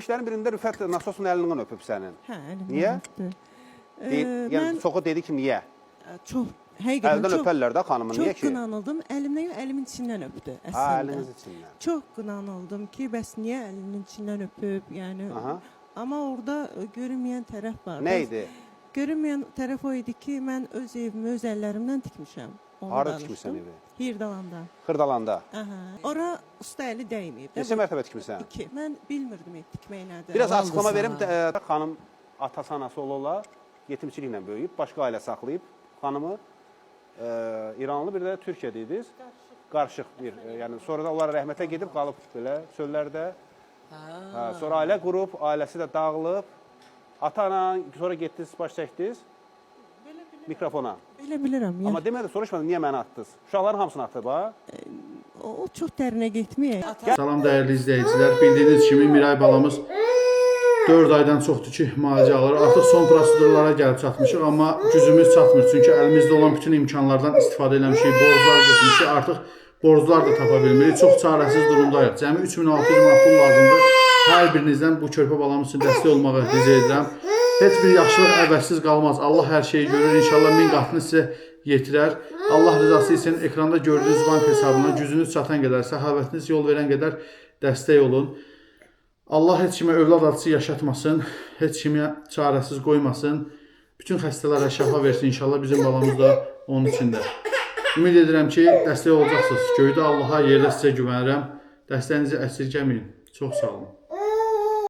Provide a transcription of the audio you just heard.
İşlərin birində Rüfət nasosun əlindən öpüb sənin. Hə, əlimdən Niyə? öpdü. Yəni çoxu dedi ki, niyə? Çox, həqiqətən Əldən çox, öpərlər də xanımı, niyə çox ki? qınanıldım. Əlimdən yox, əlimin içindən öpdü Ha, əslində. əliniz içindən. Çox qınanıldım ki, bəs niyə əlinin içindən öpüb, yəni. Aha. Amma orada görünməyən tərəf var. Nə idi? Görünməyən tərəf o idi ki, mən öz evimi öz əllərimdən tikmişəm. Onu Harda danışdım. tikmisən evi? Hirdalanda. Xırdalanda. Aha. Ora usta əli dəyməyib. Neçə mərtəbə tikmisən? 2. Mən bilmirdim tikmək nədir. Biraz açıqlama verim. Xanım atası anası olurlar. Yetimçiliklə böyüyüb, başqa ailə saxlayıb xanımı. İranlı bir də Türkiyədə idiniz. Qarışıq bir, yəni sonra da onlar rəhmətə gedib qalıb belə çöllərdə. Sonra ailə qurub, ailəsi də dağılıb. Ata-ana, sonra getdiniz, baş çəkdiniz mikrofona. Elə bilirəm. Yəni. Amma demədi, soruşmadım, niyə məni atdınız? Uşaqların hamısını atdı, bax. O çox dərinə getməyək. Salam dəyərli izləyicilər. Bildiyiniz kimi Miray balamız 4 aydan çoxdur ki, müalicə alır. Artıq son prosedurlara gəlib çatmışıq, amma gücümüz çatmır. Çünki əlimizdə olan bütün imkanlardan istifadə eləmişik, borclar götürmüşük. Artıq borclar da tapa bilmirik. Çox çarəsiz durumdayıq. Cəmi 3600 manat pul lazımdır. Hər birinizdən bu körpə balamız üçün dəstək olmağı rica edirəm. Heç bir yaxşılıq əvəzsiz qalmaz. Allah hər şeyi görür. İnşallah 1000 qatını sizə yetirər. Allah rızası üçün ekranda gördüyünüz bank hesabına gücünüz çatan qədər, səxavətiniz yol verən qədər dəstək olun. Allah heç kimə övlad acısı yaşatmasın, heç kimə çarəsiz qoymasın. Bütün xəstələrə şəfa versin inşallah, bizim balamız da onun içində. Ümid edirəm ki, dəstək olacaqsınız. Göydə Allaha, yerdə sizə güvənirəm. Dəstəyinizi əsirgəməyin. Çox sağ olun.